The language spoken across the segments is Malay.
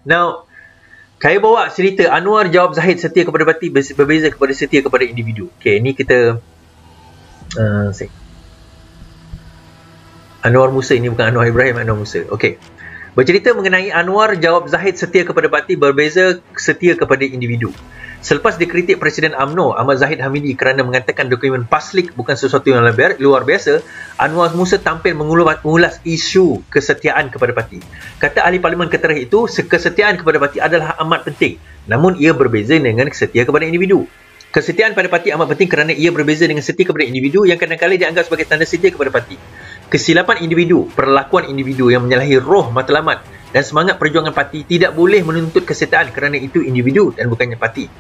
Now, saya bawa cerita Anwar jawab Zahid setia kepada parti berbeza kepada setia kepada individu. Okay, ni kita Anwar Musa, ini bukan Anwar Ibrahim, Anwar Musa. Okay. Bercerita mengenai Anwar jawab Zahid setia kepada parti berbeza setia kepada individu. Selepas dikritik Presiden UMNO Ahmad Zahid Hamidi kerana mengatakan dokumen PASLIK bukan sesuatu yang luar biasa, Anwar Musa tampil mengulas isu kesetiaan kepada parti. Kata ahli parlimen ketarikh itu, kesetiaan kepada parti adalah amat penting, namun ia berbeza dengan setia kepada individu. Kesetiaan pada parti amat penting kerana ia berbeza dengan setia kepada individu yang kadang-kadang dianggap sebagai tanda setia kepada parti. Kesilapan individu, perlakuan individu yang menyalahi roh matlamat dan semangat perjuangan parti tidak boleh menuntut kesetiaan kerana itu individu dan bukannya parti.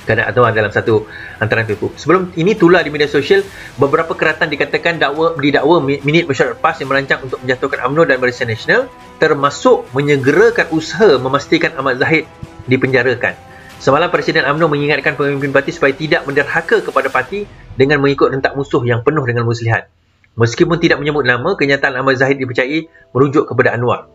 Atau dalam satu antara itu. Sebelum ini tular di media sosial, beberapa keratan dikatakan didakwa minit mesyuarat PAS yang merancang untuk menjatuhkan UMNO dan Barisan Nasional, termasuk menyegerakan usaha memastikan Ahmad Zahid dipenjarakan. Semalam Presiden UMNO mengingatkan pemimpin parti supaya tidak menderhaka kepada parti dengan mengikut rentak musuh yang penuh dengan muslihat. Meskipun tidak menyebut nama, kenyataan Ahmad Zahid dipercayai merujuk kepada Anwar.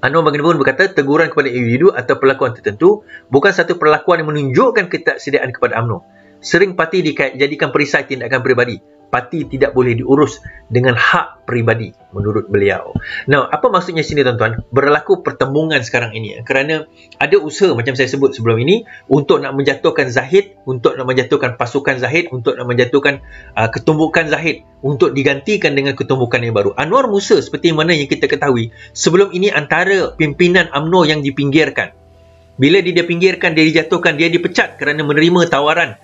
Anwar bagaimanapun berkata, teguran kepada individu atau perlakuan tertentu bukan satu perlakuan yang menunjukkan ketaksediaan kepada UMNO. Sering parti dijadikan perisai tindakan peribadi. Parti tidak boleh diurus dengan hak peribadi, menurut beliau. Nah, apa maksudnya sini tuan-tuan? Berlaku pertembungan sekarang ini. Kerana ada usaha macam saya sebut sebelum ini untuk nak menjatuhkan Zahid, untuk nak menjatuhkan pasukan Zahid, untuk nak menjatuhkan ketumbukan Zahid, untuk digantikan dengan ketumbukan yang baru. Anwar Musa seperti mana yang kita ketahui, sebelum ini antara pimpinan UMNO yang dipinggirkan. Bila dia dipinggirkan, dia dijatuhkan, dia dipecat kerana menerima tawaran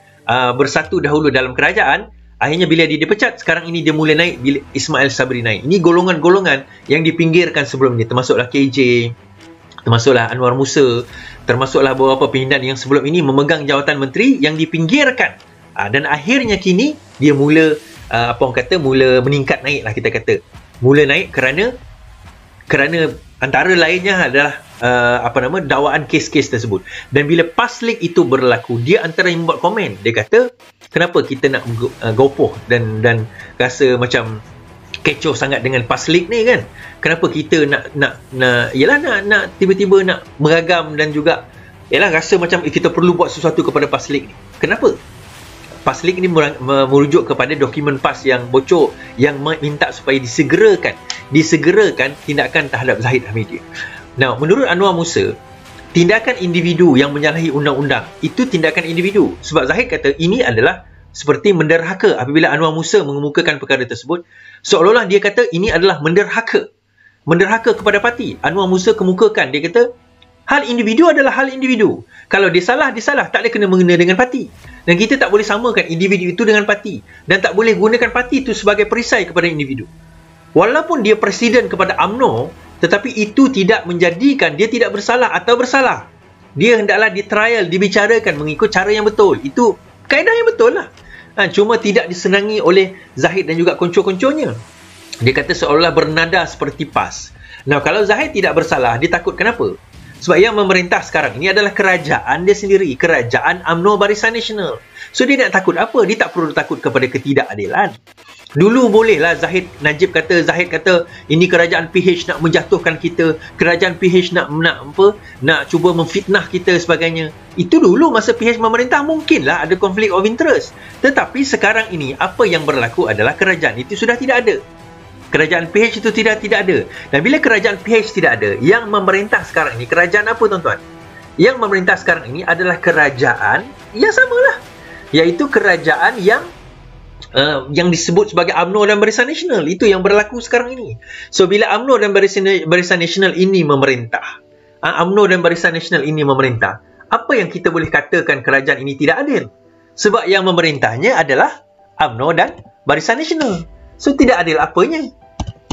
bersatu dahulu dalam kerajaan. Akhirnya bila dia dipecat, sekarang ini dia mula naik bila Ismail Sabri naik. Ini golongan-golongan yang dipinggirkan sebelum ini. Termasuklah KJ, termasuklah Anwar Musa, termasuklah beberapa pimpinan yang sebelum ini memegang jawatan menteri yang dipinggirkan. Dan akhirnya kini dia mula mula meningkat naik lah kita kata. Mula naik kerana antara lainnya adalah dakwaan kes-kes tersebut. Dan bila PASLIK itu berlaku, dia antara yang membuat komen. Dia kata, kenapa kita nak gopoh dan rasa macam kecoh sangat dengan PASLIK ni kan? Kenapa kita nak tiba-tiba nak beragam dan juga rasa macam kita perlu buat sesuatu kepada PASLIK ni. Kenapa? PASLIK ni merujuk kepada dokumen PAS yang bocor yang minta supaya disegerakan tindakan terhadap Zahid Hamidi. Nah, menurut Anwar Musa, tindakan individu yang menyalahi undang-undang itu tindakan individu. Sebab Zahid kata ini adalah seperti menderhaka. Apabila Anwar Musa mengemukakan perkara tersebut, seolah-olah dia kata ini adalah menderhaka kepada parti. Anwar Musa kemukakan, dia kata hal individu adalah hal individu. Kalau dia salah, tak ada kena-mengena dengan parti. Dan kita tak boleh samakan individu itu dengan parti. Dan tak boleh gunakan parti itu sebagai perisai kepada individu. Walaupun dia presiden kepada UMNO, tetapi itu tidak menjadikan dia tidak bersalah atau bersalah. Dia hendaklah ditrial, dibicarakan mengikut cara yang betul. Itu kaedah yang betul lah. Cuma tidak disenangi oleh Zahid dan juga konco-konconya. Dia kata seolah-olah bernada seperti PAS. Nah, kalau Zahid tidak bersalah, dia takut kenapa? Sebab yang memerintah sekarang ini adalah kerajaan dia sendiri. Kerajaan UMNO Barisan Nasional. So, dia nak takut apa? Dia tak perlu takut kepada ketidakadilan. Dulu bolehlah Zahid kata ini kerajaan PH nak menjatuhkan kita, kerajaan PH nak cuba memfitnah kita sebagainya. Itu dulu masa PH memerintah mungkinlah ada konflik of interest. Tetapi sekarang ini apa yang berlaku adalah kerajaan itu sudah tidak ada. Kerajaan PH itu tidak ada. Dan bila kerajaan PH tidak ada, yang memerintah sekarang ini kerajaan apa tuan-tuan? Yang memerintah sekarang ini adalah kerajaan yang samalah, iaitu kerajaan yang disebut sebagai UMNO dan Barisan Nasional. Itu yang berlaku sekarang ini. So, bila UMNO dan Barisan Nasional ini memerintah, UMNO dan Barisan Nasional ini memerintah, apa yang kita boleh katakan kerajaan ini tidak adil? Sebab yang memerintahnya adalah UMNO dan Barisan Nasional. So, tidak adil apanya?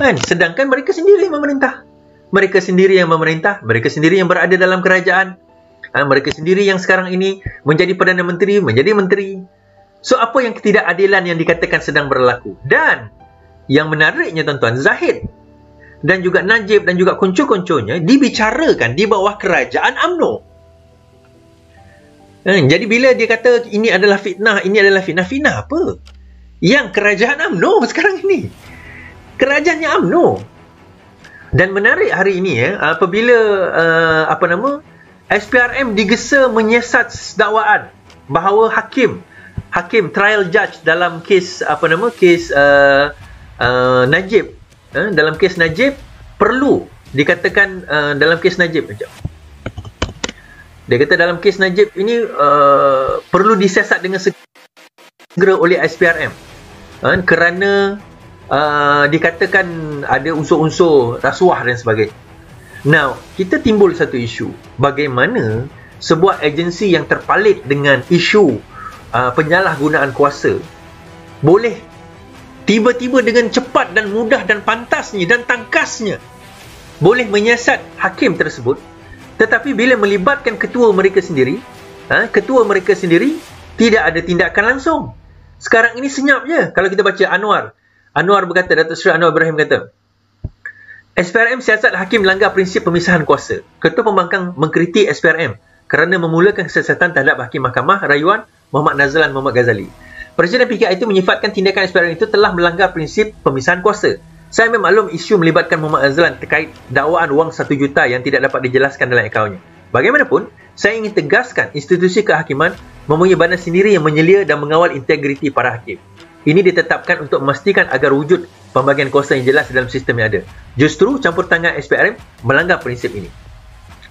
Sedangkan mereka sendiri yang memerintah. Mereka sendiri yang memerintah, mereka sendiri yang berada dalam kerajaan. Mereka sendiri yang sekarang ini menjadi Perdana Menteri, menjadi Menteri. So, apa yang ketidakadilan yang dikatakan sedang berlaku? Dan yang menariknya tuan-tuan, Zahid dan juga Najib dan juga konco-konconya dibicarakan di bawah kerajaan UMNO. Jadi bila dia kata ini adalah fitnah, fitnah apa? Yang kerajaan UMNO sekarang ini. Kerajaannya UMNO. Dan menarik hari ini apabila SPRM digesa menyiasat dakwaan bahawa hakim trial judge dalam kes kes Najib, dalam kes Najib perlu dikatakan dalam kes Najib dia kata dalam kes Najib ini perlu disiasat dengan segera oleh SPRM kerana dikatakan ada unsur-unsur rasuah dan sebagainya. Now, kita timbul satu isu, bagaimana sebuah agensi yang terpalit dengan isu penyalahgunaan kuasa boleh tiba-tiba dengan cepat dan mudah dan pantasnya dan tangkasnya boleh menyiasat hakim tersebut, tetapi bila melibatkan ketua mereka sendiri tidak ada tindakan langsung. Sekarang ini senyap je. Kalau kita baca Anwar berkata, Datuk Seri Anwar Ibrahim kata, SPRM siasat hakim melanggar prinsip pemisahan kuasa. Ketua Pembangkang mengkritik SPRM kerana memulakan kesiasatan terhadap Hakim Mahkamah Rayuan Muhammad Nazlan Muhammad Ghazali. Presiden PKI itu menyifatkan tindakan SPRM itu telah melanggar prinsip pemisahan kuasa. Saya memaklum isu melibatkan Muhammad Nazlan terkait dakwaan wang 1 juta yang tidak dapat dijelaskan dalam akaunnya. Bagaimanapun, saya ingin tegaskan institusi kehakiman mempunyai badan sendiri yang menyelia dan mengawal integriti para hakim. Ini ditetapkan untuk memastikan agar wujud pembagian kuasa yang jelas dalam sistem yang ada. Justru campur tangan SPRM melanggar prinsip ini.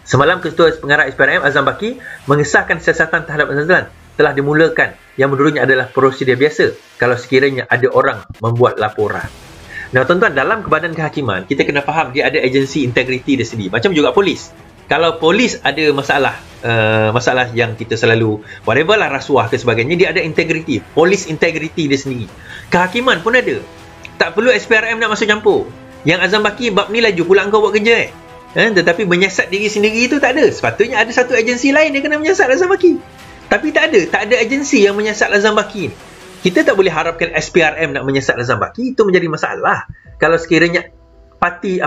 Semalam Ketua Pengarah SPRM Azam Baki mengesahkan siasatan terhadap Nazlan telah dimulakan yang menurutnya adalah prosedur biasa kalau sekiranya ada orang membuat laporan. Nah tuan-tuan, dalam kebadan kehakiman kita kena faham dia ada agensi integriti dia sendiri. Macam juga polis. Kalau polis ada masalah yang kita selalu whatever lah, rasuah ke sebagainya, dia ada integriti, polis integriti dia sendiri. Kehakiman pun ada. Tak perlu SPRM nak masuk campur. Yang Azam Baki bab ni laju pula engkau buat kerja tetapi menyiasat diri sendiri itu tak ada. Sepatutnya ada satu agensi lain yang kena menyiasat Azam Baki. Tapi tak ada agensi yang menyiasat Azam Baki. Kita tak boleh harapkan SPRM nak menyiasat Azam Baki. Itu menjadi masalah. Kalau sekiranya parti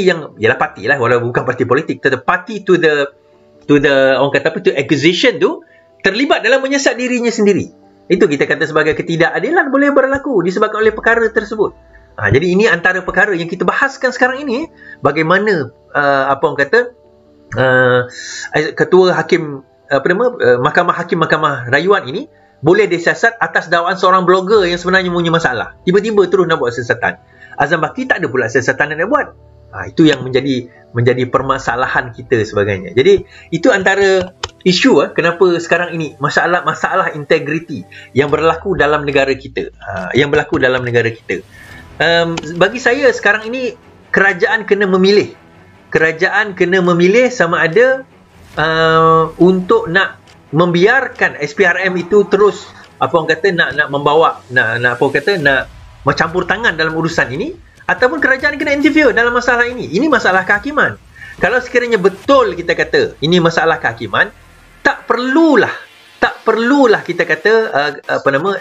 yang ialah parti lah, walaupun bukan parti politik, tetapi parti to the orang kata apa, to acquisition tu terlibat dalam menyiasat dirinya sendiri. Itu kita kata sebagai ketidakadilan boleh berlaku disebabkan oleh perkara tersebut. Jadi ini antara perkara yang kita bahaskan sekarang ini, bagaimana ketua hakim Mahkamah Rayuan ini boleh disiasat atas dakwaan seorang blogger yang sebenarnya punya masalah. Tiba-tiba terus nak buat siasatan. Azam Baki tak ada pula siasatan yang nak buat. Itu yang menjadi permasalahan kita sebagainya. Jadi itu antara isu kenapa sekarang ini masalah integriti yang berlaku dalam negara kita. Bagi saya sekarang ini kerajaan kena memilih. Kerajaan kena memilih sama ada untuk nak membiarkan SPRM itu terus nak membawa nak mencampur tangan dalam urusan ini, ataupun kerajaan kena interview dalam masalah ini. Ini masalah kehakiman. Kalau sekiranya betul kita kata ini masalah kehakiman, tak perlulah kita kata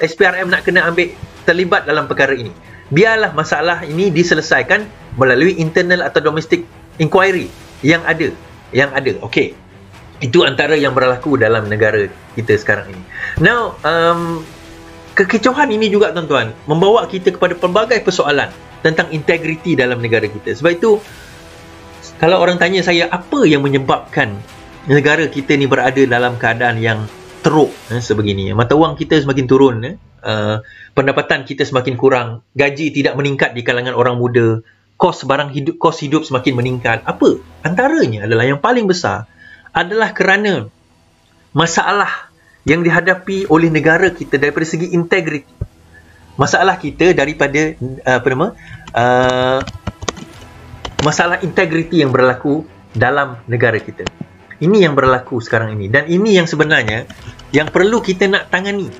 SPRM nak kena ambil terlibat dalam perkara ini. Biarlah masalah ini diselesaikan melalui internal atau domestic inquiry yang ada. Okey. Itu antara yang berlaku dalam negara kita sekarang ini. Now, kekecauan ini juga tuan-tuan membawa kita kepada pelbagai persoalan tentang integriti dalam negara kita. Sebab itu, kalau orang tanya saya apa yang menyebabkan negara kita ni berada dalam keadaan yang teruk sebegini, mata wang kita semakin turun, pendapatan kita semakin kurang, gaji tidak meningkat di kalangan orang muda, kos hidup semakin meningkat. Apa? Antaranya adalah yang paling besar adalah kerana masalah yang dihadapi oleh negara kita daripada segi integriti. Masalah kita daripada masalah integriti yang berlaku dalam negara kita. Ini yang berlaku sekarang ini, dan ini yang sebenarnya yang perlu kita nak tangani.